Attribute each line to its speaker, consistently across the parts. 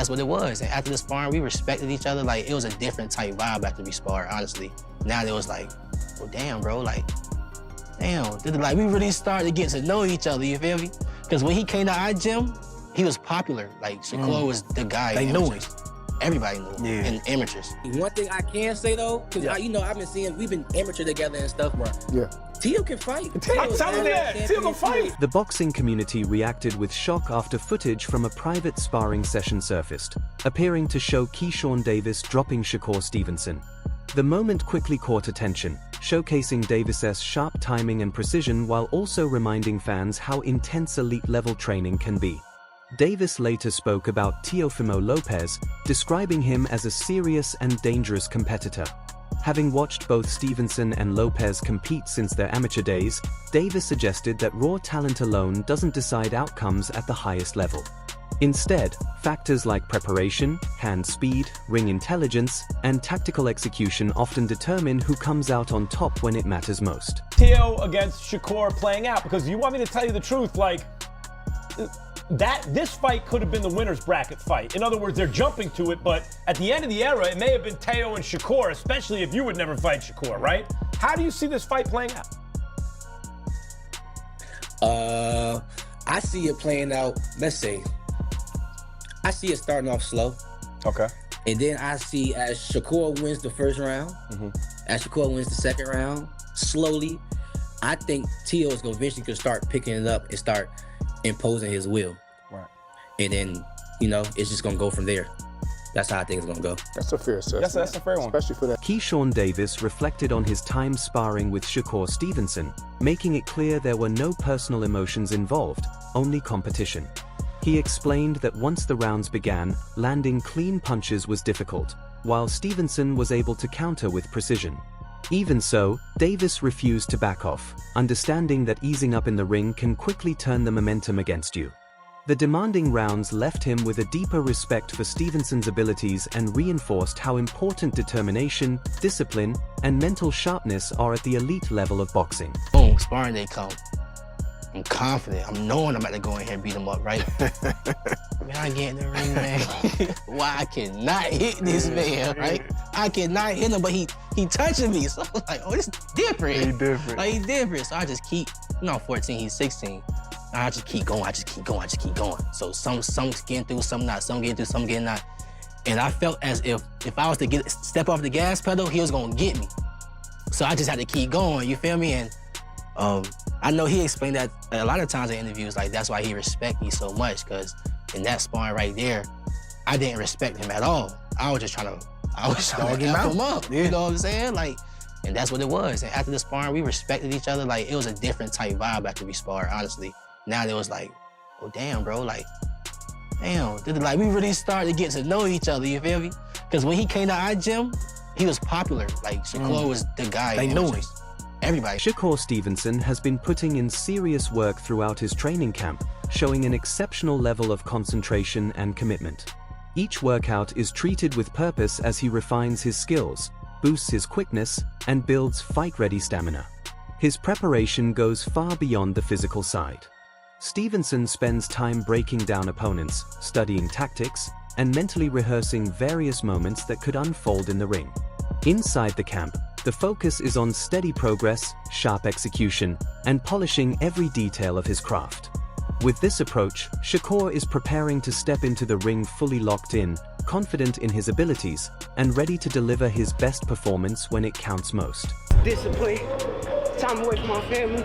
Speaker 1: that's what it was. And after the sparring, we respected each other. Like, it was a different type vibe after we sparred, honestly. Now it was like, oh, damn, bro, like, damn. Like, we really started to get to know each other, you feel me? Because when he came to our gym, he was popular. Like, Shakur was the guy.
Speaker 2: They knew him.
Speaker 1: Everybody knew him, and amateurs.
Speaker 3: One thing I can say, though, because, I've been seeing, we've been amateur together and stuff, bro.
Speaker 2: Yeah.
Speaker 3: Tio can fight.
Speaker 4: I'm telling you that. Tio can fight.
Speaker 5: The boxing community reacted with shock after footage from a private sparring session surfaced, appearing to show Keyshawn Davis dropping Shakur Stevenson. The moment quickly caught attention, showcasing Davis's sharp timing and precision while also reminding fans how intense elite-level training can be. Davis later spoke about Teofimo Lopez, describing him as a serious and dangerous competitor. Having watched both Stevenson and Lopez compete since their amateur days, Davis suggested that raw talent alone doesn't decide outcomes at the highest level. Instead, factors like preparation, hand speed, ring intelligence, and tactical execution often determine who comes out on top when it matters most.
Speaker 4: Tio against Shakur playing out, because you want me to tell you the truth, like, this fight could have been the winner's bracket fight. In other words, they're jumping to it, but at the end of the era, it may have been Teo and Shakur, especially if you would never fight Shakur, right? How do you see this fight playing out?
Speaker 3: I see it playing out, let's say, I see it starting off slow.
Speaker 4: Okay.
Speaker 3: And then I see as Shakur wins the first round, as Shakur wins the second round, slowly, I think Tio is going to eventually start picking it up and start imposing his will.
Speaker 4: Right.
Speaker 3: And then, it's just going to go from there. That's how I think it's going to go.
Speaker 2: That's a fair assessment.
Speaker 4: That's a fair one.
Speaker 2: Especially for that.
Speaker 5: Keyshawn Davis reflected on his time sparring with Shakur Stevenson, making it clear there were no personal emotions involved, only competition. He explained that once the rounds began, landing clean punches was difficult, while Stevenson was able to counter with precision. Even so, Davis refused to back off, understanding that easing up in the ring can quickly turn the momentum against you. The demanding rounds left him with a deeper respect for Stevenson's abilities and reinforced how important determination, discipline, and mental sharpness are at the elite level of boxing.
Speaker 1: Boom, sparring day come. I'm confident. I'm knowing I'm about to go in here and beat him up, right? Man, I get in the ring, man. Why I cannot hit this man, right? I cannot hit him, but he touching me. So I was like, oh, this is different.
Speaker 2: He different.
Speaker 1: Like, he different. So I just keep, I'm 14, he's 16. I just keep going, I just keep going. So some getting through, some not, some getting through, some getting not. And I felt as if I was to step off the gas pedal, he was gonna get me. So I just had to keep going, you feel me? And I know he explained that a lot of times in interviews, like that's why he respect me so much, because in that sparring right there, I didn't respect him at all. I was just trying to F him up, you know what I'm saying? Like, and that's what it was. And after the sparring, we respected each other. Like, it was a different type vibe after we sparred, honestly. Now it was like, oh, damn, bro, like, damn. Like, we really started to get to know each other, you feel me? Because when he came to our gym, he was popular. Like, Shakur was the guy.
Speaker 2: They knew him.
Speaker 1: Everybody.
Speaker 5: Shakur Stevenson has been putting in serious work throughout his training camp, showing an exceptional level of concentration and commitment. Each workout is treated with purpose as he refines his skills, boosts his quickness, and builds fight-ready stamina. His preparation goes far beyond the physical side. Stevenson spends time breaking down opponents, studying tactics, and mentally rehearsing various moments that could unfold in the ring. Inside the camp, the focus is on steady progress, sharp execution, and polishing every detail of his craft. With this approach, Shakur is preparing to step into the ring fully locked in, confident in his abilities, and ready to deliver his best performance when it counts most.
Speaker 6: Discipline, time away from my family.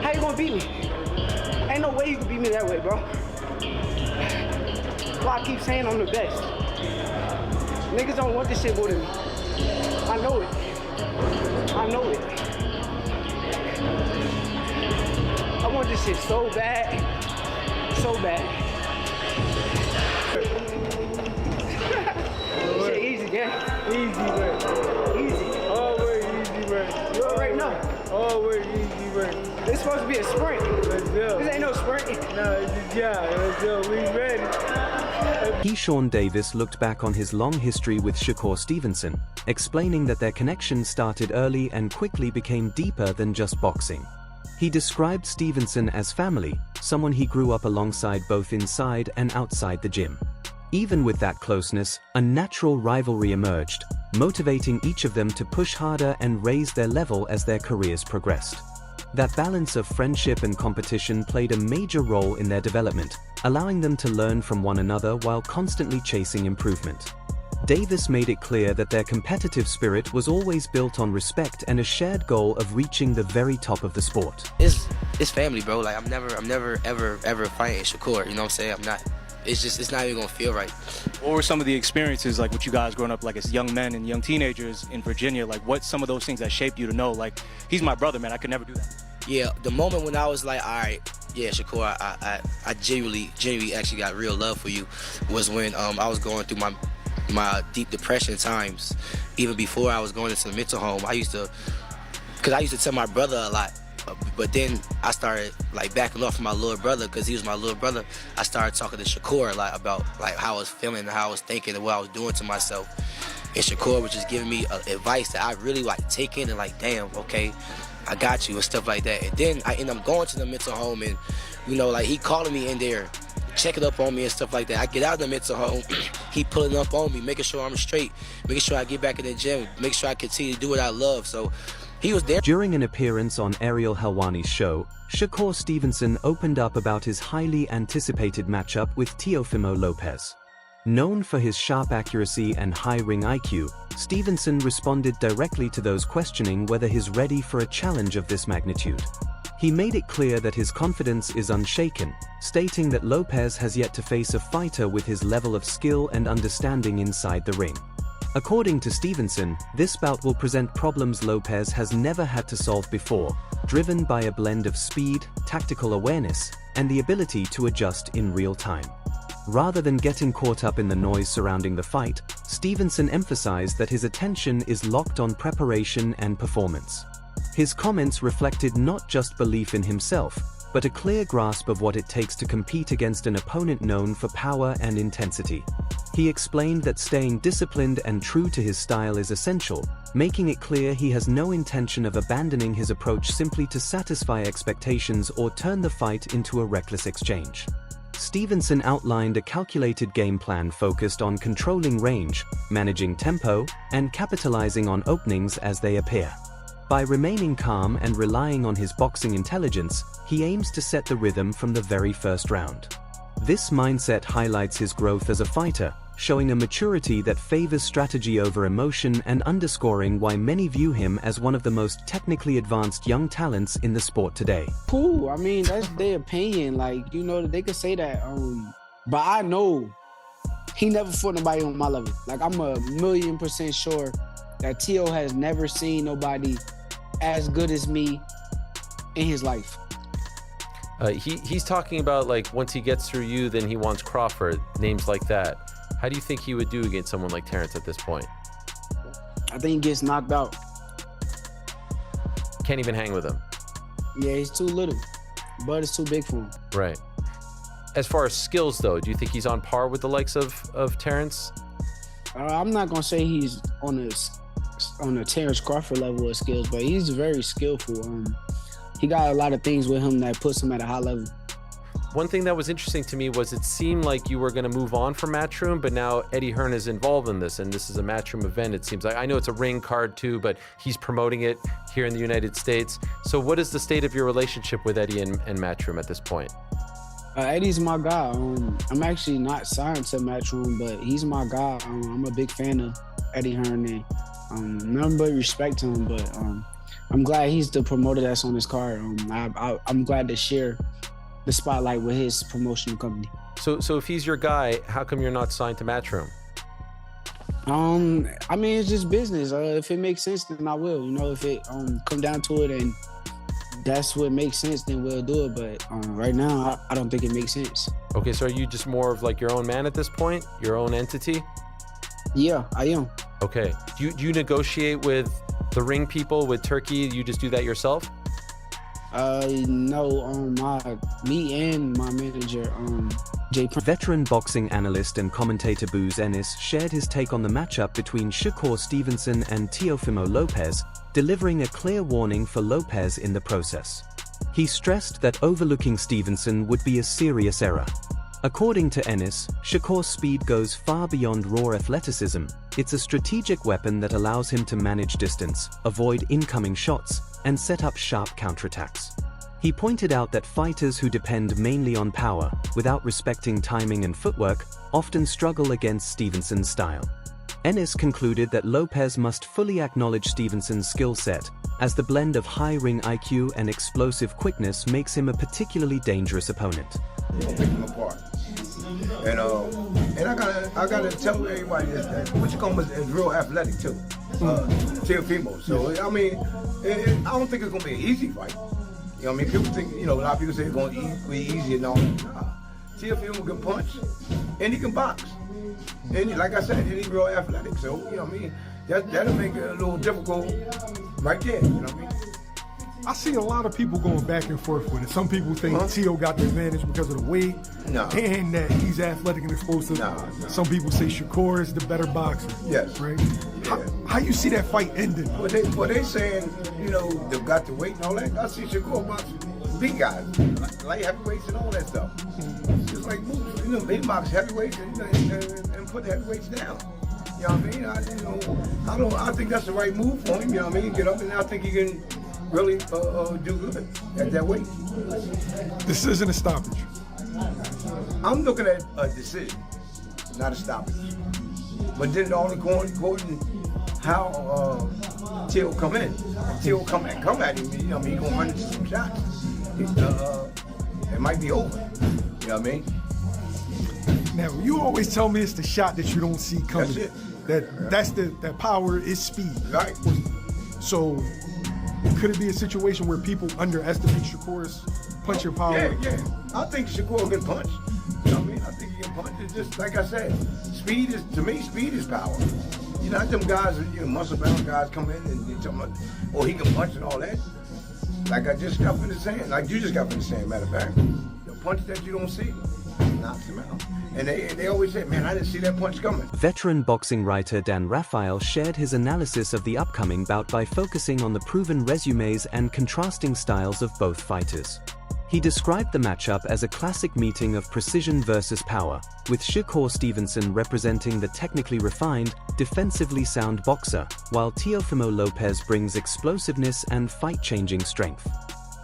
Speaker 6: How you gonna beat me? Ain't no way you can beat me that way, bro. Why I keep saying I'm the best. Niggas don't want this shit more than me. I know it. I know it. I want this shit so bad. So bad. Shit easy, yeah?
Speaker 7: Easy, man.
Speaker 6: Easy.
Speaker 7: Always easy, man.
Speaker 6: You already know.
Speaker 7: Always easy, man.
Speaker 6: It's supposed to be a sprint.
Speaker 7: Let's go.
Speaker 6: This ain't no sprint.
Speaker 7: Nah, it's a job. Let's go. We ready.
Speaker 5: Keyshawn Davis looked back on his long history with Shakur Stevenson, explaining that their connection started early and quickly became deeper than just boxing. He described Stevenson as family, someone he grew up alongside both inside and outside the gym. Even with that closeness, a natural rivalry emerged, motivating each of them to push harder and raise their level as their careers progressed. That balance of friendship and competition played a major role in their development, allowing them to learn from one another while constantly chasing improvement. Davis made it clear that their competitive spirit was always built on respect and a shared goal of reaching the very top of the sport.
Speaker 3: It's family, bro. Like I'm never ever fighting Shakur. You know what I'm saying? I'm not. It's not even gonna feel right.
Speaker 2: What were some of the experiences, like with you guys growing up, like as young men and young teenagers in Virginia? Like, what's some of those things that shaped you to know, like, he's my brother, man, I could never do that?
Speaker 3: Yeah, the moment when I was like, all right, yeah, Shakur, I genuinely actually got real love for you, was when I was going through my deep depression times. Even before I was going into the mental home, I used to tell my brother a lot. But then I started like backing off from my little brother because he was my little brother. I started talking to Shakur a lot about like how I was feeling and how I was thinking and what I was doing to myself. And Shakur was just giving me advice that I really like take in and like, damn, okay, I got you and stuff like that. And then I end up going to the mental home and, you know, like he calling me in there, checking up on me and stuff like that. I get out of the mental home, he pulling up on me, making sure I'm straight, making sure I get back in the gym, make sure I continue to do what I love. So he was there.
Speaker 5: During an appearance on Ariel Helwani's show, Shakur Stevenson opened up about his highly anticipated matchup with Teofimo Lopez. Known for his sharp accuracy and high ring IQ, Stevenson responded directly to those questioning whether he's ready for a challenge of this magnitude. He made it clear that his confidence is unshaken, stating that Lopez has yet to face a fighter with his level of skill and understanding inside the ring. According to Stevenson, this bout will present problems Lopez has never had to solve before, driven by a blend of speed, tactical awareness, and the ability to adjust in real time. Rather than getting caught up in the noise surrounding the fight, Stevenson emphasized that his attention is locked on preparation and performance. His comments reflected not just belief in himself, but a clear grasp of what it takes to compete against an opponent known for power and intensity. He explained that staying disciplined and true to his style is essential, making it clear he has no intention of abandoning his approach simply to satisfy expectations or turn the fight into a reckless exchange. Stevenson outlined a calculated game plan focused on controlling range, managing tempo, and capitalizing on openings as they appear. By remaining calm and relying on his boxing intelligence, he aims to set the rhythm from the very first round. This mindset highlights his growth as a fighter, showing a maturity that favors strategy over emotion and underscoring why many view him as one of the most technically advanced young talents in the sport today.
Speaker 6: Cool. I mean, that's their opinion. Like, you know, they could say that. But I know he never fought nobody on my level. Like, I'm 1,000,000% sure that Tio has never seen nobody as good as me in his life.
Speaker 8: He's talking about, like, once he gets through you, then he wants Crawford, names like that. How do you think he would do against someone like Terrence at this point?
Speaker 6: I think he gets knocked out.
Speaker 8: Can't even hang with him.
Speaker 6: Yeah, he's too little. Bud is too big for him.
Speaker 8: Right. As far as skills, though, do you think he's on par with the likes of Terrence?
Speaker 6: I'm not gonna say he's on a Terrence Crawford level of skills, but he's very skillful. He got a lot of things with him that puts him at a high level.
Speaker 8: One thing that was interesting to me was it seemed like you were going to move on from Matchroom, but now Eddie Hearn is involved in this, and this is a Matchroom event, it seems like. I know it's a ring card too, but he's promoting it here in the United States. So what is the state of your relationship with Eddie and Matchroom at this point?
Speaker 6: Eddie's my guy. I'm actually not signed to Matchroom, but he's my guy. I'm a big fan of Eddie Hearn, and nothing but respect to him, but I'm glad he's the promoter that's on this card. I'm glad to share the spotlight with his promotional company.
Speaker 8: So if he's your guy, how come you're not signed to Matchroom?
Speaker 6: I mean, it's just business. If it makes sense, then I will. You know, if it come down to it and that's what makes sense, then we'll do it. But right now, I don't think it makes sense.
Speaker 8: Okay, so are you just more of like your own man at this point? Your own entity?
Speaker 6: Yeah, I am.
Speaker 8: Okay. Do you negotiate with the ring people, with Turkey? You just do that yourself?
Speaker 6: No, me and my manager, Jay.
Speaker 5: Veteran boxing analyst and commentator Booz Ennis shared his take on the matchup between Shakur Stevenson and Teofimo Lopez, delivering a clear warning for Lopez in the process. He stressed that overlooking Stevenson would be a serious error. According to Ennis, Shakur's speed goes far beyond raw athleticism. It's a strategic weapon that allows him to manage distance, avoid incoming shots, and set up sharp counterattacks. He pointed out that fighters who depend mainly on power, without respecting timing and footwork, often struggle against Stevenson's style. Ennis concluded that Lopez must fully acknowledge Stevenson's skill set, as the blend of high ring IQ and explosive quickness makes him a particularly dangerous opponent.
Speaker 9: Pick them apart. And I gotta tell everybody this, that Wichicombe is real athletic too. Teofimo. So I mean, I don't think it's gonna be an easy fight. You know what I mean? People think, a lot of people say it's gonna be easy and all that. Nah. Teofimo can punch and he can box. And like I said, he's real athletic. So, you know what I mean? That'll make it a little difficult right there, you know what I mean?
Speaker 10: I see a lot of people going back and forth with it. Some people think Tio got the advantage because of the weight and that he's athletic and explosive. Some people say Shakur is the better boxer.
Speaker 9: Yes.
Speaker 10: Right? Yeah. How you see that fight ending?
Speaker 9: Well, they saying, they've got the weight and all that. I see Shakur boxing big guys, light heavyweights and all that stuff. Just like moves, they box heavyweights and put the heavyweights down. You know what I mean? I think that's the right move for him. You know what I mean? Get up, and I think he can really do good at that weight.
Speaker 10: This isn't a stoppage.
Speaker 9: I'm looking at a decision, not a stoppage. But then all according how Till come in. Till come at him. He's gonna run into some shots. It might be over. You know what I mean?
Speaker 10: Now you always tell me it's the shot that you don't see coming.
Speaker 9: That's
Speaker 10: That
Speaker 9: it.
Speaker 10: that power is speed.
Speaker 9: Right.
Speaker 10: So could it be a situation where people underestimate Shakur's punching power?
Speaker 9: Yeah. I think Shakur can punch. You know what I mean? I think he can punch. It's just like I said, speed is power. Not them guys, muscle-bound guys come in and they tell me, he can punch and all that. Like I just got finished saying, like you just got finished saying, matter of fact, the punch that you don't see knocks him out. And they always say, man, I didn't see that punch coming.
Speaker 5: Veteran boxing writer Dan Raphael shared his analysis of the upcoming bout by focusing on the proven resumes and contrasting styles of both fighters. He described the matchup as a classic meeting of precision versus power, with Shakur Stevenson representing the technically refined, defensively sound boxer, while Teofimo Lopez brings explosiveness and fight-changing strength.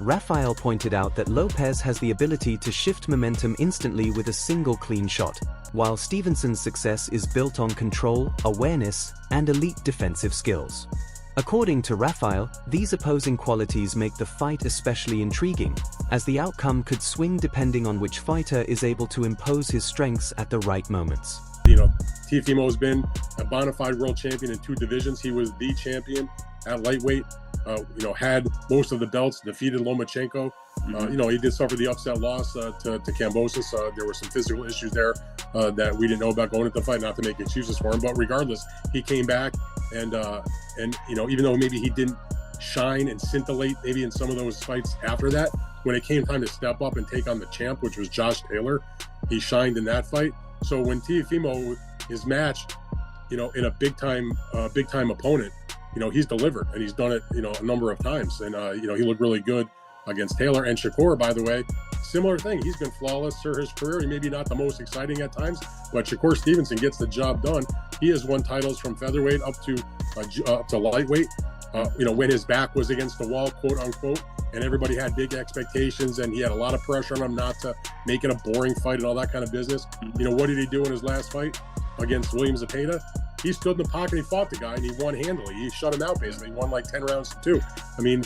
Speaker 5: Raphael pointed out that Lopez has the ability to shift momentum instantly with a single clean shot, while Stevenson's success is built on control, awareness, and elite defensive skills. According to Raphael, these opposing qualities make the fight especially intriguing, as the outcome could swing depending on which fighter is able to impose his strengths at the right moments.
Speaker 11: Teofimo has been a bona fide world champion in 2 divisions. He was the champion at lightweight. Had most of the belts, defeated Lomachenko. He did suffer the upset loss to Kambosos. There were some physical issues there that we didn't know about going into the fight, not to make excuses for him. But regardless, he came back and even though maybe he didn't shine and scintillate maybe in some of those fights after that, when it came time to step up and take on the champ, which was Josh Taylor, he shined in that fight. So when Teofimo is matched, in a big time opponent, he's delivered, and he's done it, a number of times. And, he looked really good against Taylor. And Shakur, by the way, similar thing. He's been flawless through his career. He may be not the most exciting at times, but Shakur Stevenson gets the job done. He has won titles from featherweight up to lightweight. When his back was against the wall, quote unquote, and everybody had big expectations, and he had a lot of pressure on him not to make it a boring fight and all that kind of business. What did he do in his last fight against William Zepeda? He stood in the pocket, he fought the guy, and he won handily. He shut him out, basically. He won like 10 rounds to 2. I mean,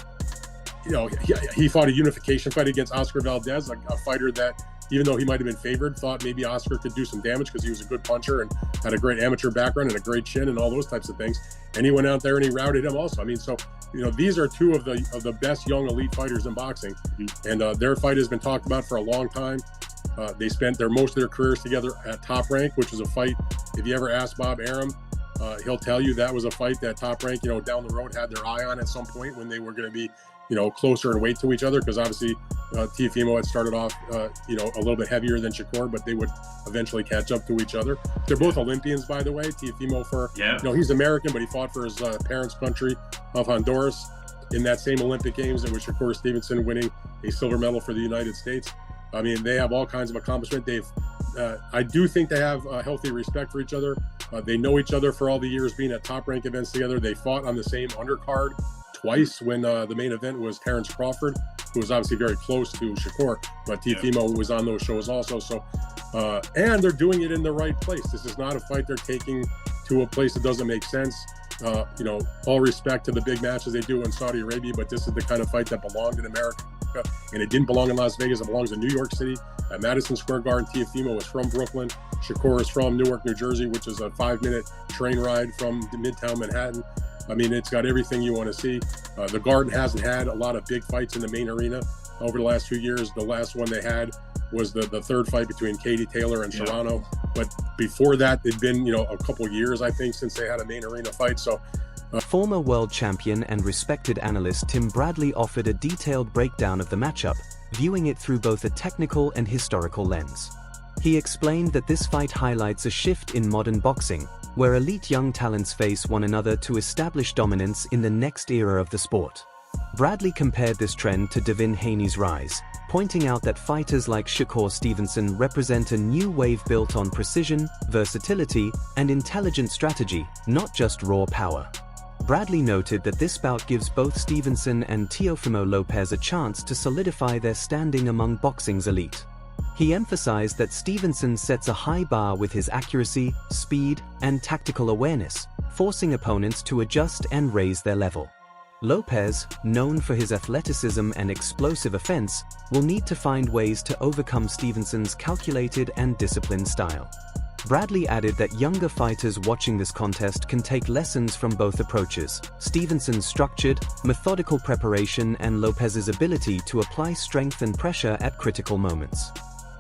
Speaker 11: he fought a unification fight against Oscar Valdez, a fighter that, even though he might have been favored, thought maybe Oscar could do some damage because he was a good puncher and had a great amateur background and a great chin and all those types of things. And he went out there and he routed him also. I mean, so, these are 2 of the best young elite fighters in boxing. And their fight has been talked about for a long time. They spent most of their careers together at Top Rank, which was a fight. If you ever ask Bob Arum, he'll tell you that was a fight that Top Rank, down the road had their eye on at some point when they were going to be, closer in weight to each other, because obviously Teofimo had started off, a little bit heavier than Shakur, but they would eventually catch up to each other. They're both Olympians, by the way. Teofimo he's American, but he fought for his parents' country of Honduras in that same Olympic Games, and with Shakur Stevenson winning a silver medal for the United States. I mean, they have all kinds of accomplishment. They've I do think they have a healthy respect for each other. They know each other for all the years being at top rank events together. They fought on the same undercard twice when the main event was Terrence Crawford, who was obviously very close to Shakur, but Teofimo was on those shows also. So, and they're doing it in the right place. This is not a fight they're taking to a place that doesn't make sense. You know, all respect to the big matches they do in Saudi Arabia, but this is the kind of fight that belonged in America, and it didn't belong in Las Vegas. It belongs in New York City at Madison Square Garden. Teofimo is from Brooklyn. Shakur is from Newark, New Jersey, which is a 5-minute train ride from Midtown Manhattan. I mean, it's got everything you want to see. The Garden hasn't had a lot of big fights in the main arena over the last few years. The last one they had was the third fight between Katie Taylor and Serrano. But before that, it'd been, you know, a couple years, I think, since they had a main arena fight. So
Speaker 5: former world champion and respected analyst Tim Bradley offered a detailed breakdown of the matchup, viewing it through both a technical and historical lens. He explained that this fight highlights a shift in modern boxing, where elite young talents face one another to establish dominance in the next era of the sport. Bradley compared this trend to Devin Haney's rise, pointing out that fighters like Shakur Stevenson represent a new wave built on precision, versatility, and intelligent strategy, not just raw power. Bradley noted that this bout gives both Stevenson and Teofimo Lopez a chance to solidify their standing among boxing's elite. He emphasized that Stevenson sets a high bar with his accuracy, speed, and tactical awareness, forcing opponents to adjust and raise their level. Lopez, known for his athleticism and explosive offense, will need to find ways to overcome Stevenson's calculated and disciplined style. Bradley added that younger fighters watching this contest can take lessons from both approaches: Stevenson's structured, methodical preparation and Lopez's ability to apply strength and pressure at critical moments.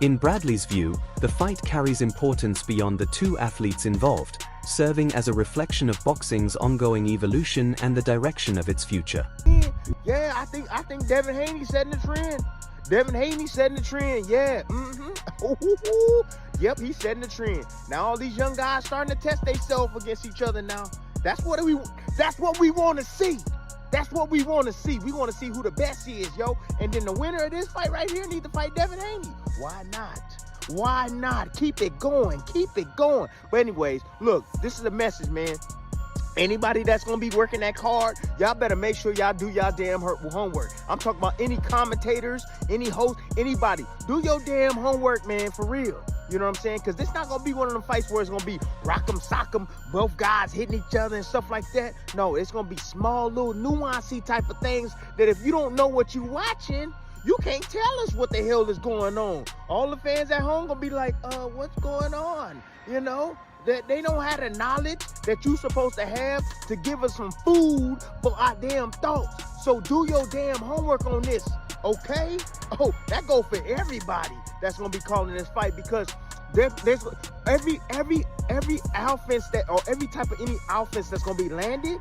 Speaker 5: In Bradley's view, the fight carries importance beyond the two athletes involved, serving as a reflection of boxing's ongoing evolution and the direction of its future.
Speaker 12: Yeah, I think Devin Haney setting the trend. Devin Haney setting the trend, yeah. Yep, he's setting the trend. Now all these young guys starting to test themselves against each other now. That's what we want to see. That's what we want to see. We want to see who the best is, yo. And then the winner of this fight right here needs to fight Devin Haney. Why not? Why not? Keep it going. Keep it going. But anyways, look, this is a message, man. Anybody that's going to be working that card, y'all better make sure y'all do y'all damn homework. I'm talking about any commentators, any host, anybody. Do your damn homework, man, for real. You know what I'm saying? Because this not going to be one of them fights where it's going to be rock'em sock'em, both guys hitting each other and stuff like that. No, it's going to be small, little nuancey type of things that if you don't know what you're watching, you can't tell us what the hell is going on. All the fans at home going to be like, what's going on? You know? That they don't have the knowledge that you're supposed to have to give us some food for our damn thoughts. So do your damn homework on this, okay? Oh, that go for everybody that's gonna be calling this fight, because there's every offense that, or every type of any offense that's gonna be landed,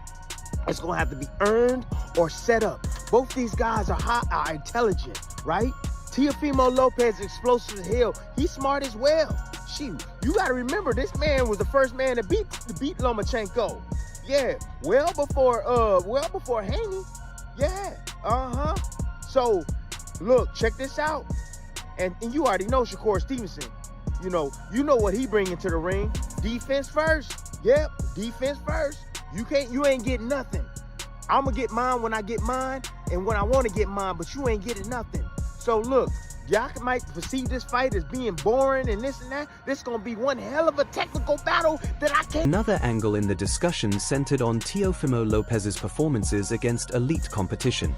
Speaker 12: it's gonna have to be earned or set up. Both these guys are intelligent, right? Teofimo Lopez explosive as hell. He's smart as well. Shoot, you gotta remember, this man was the first man to beat Lomachenko. Yeah, well before Haney. Yeah, So, look, check this out. And you already know Shakur Stevenson. You know what he bringing to the ring. Defense first. Yep, defense first. You ain't getting nothing. I'ma get mine when I get mine and when I want to get mine, but you ain't getting nothing. So look, y'all might perceive this fight as being boring and this and that. This is going to be one hell of a technical battle that I can't...
Speaker 5: Another angle in the discussion centered on Teofimo Lopez's performances against elite competition.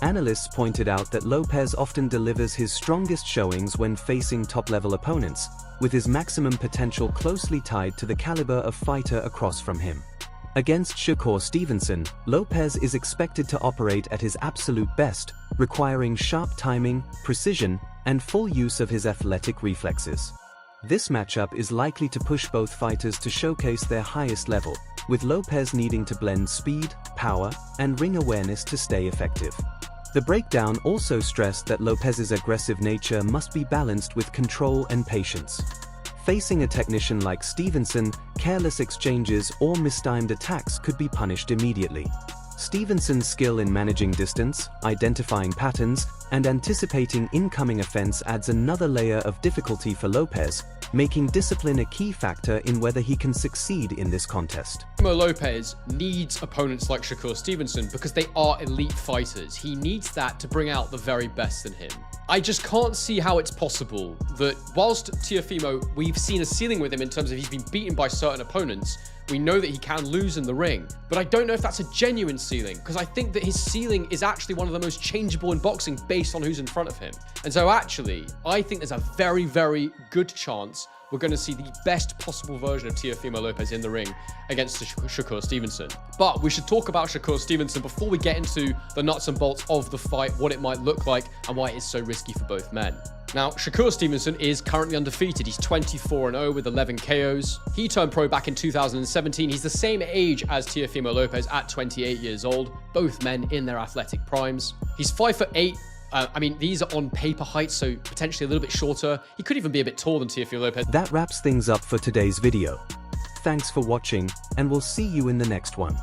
Speaker 5: Analysts pointed out that Lopez often delivers his strongest showings when facing top-level opponents, with his maximum potential closely tied to the caliber of fighter across from him. Against Shakur Stevenson, Lopez is expected to operate at his absolute best, requiring sharp timing, precision, and full use of his athletic reflexes. This matchup is likely to push both fighters to showcase their highest level, with Lopez needing to blend speed, power, and ring awareness to stay effective. The breakdown also stressed that Lopez's aggressive nature must be balanced with control and patience. Facing a technician like Stevenson, careless exchanges or mistimed attacks could be punished immediately. Stevenson's skill in managing distance, identifying patterns, and anticipating incoming offense adds another layer of difficulty for Lopez, making discipline a key factor in whether he can succeed in this contest.
Speaker 13: Teofimo Lopez needs opponents like Shakur Stevenson because they are elite fighters. He needs that to bring out the very best in him. I just can't see how it's possible that whilst Teofimo, we've seen a ceiling with him in terms of he's been beaten by certain opponents, we know that he can lose in the ring, but I don't know if that's a genuine ceiling, because I think that his ceiling is actually one of the most changeable in boxing based on who's in front of him. And so actually, I think there's a very, very good chance we're going to see the best possible version of Teofimo Lopez in the ring against Shakur Stevenson. But we should talk about Shakur Stevenson before we get into the nuts and bolts of the fight, what it might look like, and why it is so risky for both men. Now, Shakur Stevenson is currently undefeated. He's 24-0 with 11 KOs. He turned pro back in 2017. He's the same age as Teofimo Lopez at 28 years old, both men in their athletic primes. He's 5'8". I mean, these are on paper heights, so potentially a little bit shorter. He could even be a bit taller than Teofimo Lopez.
Speaker 5: That wraps things up for today's video. Thanks for watching, and we'll see you in the next one.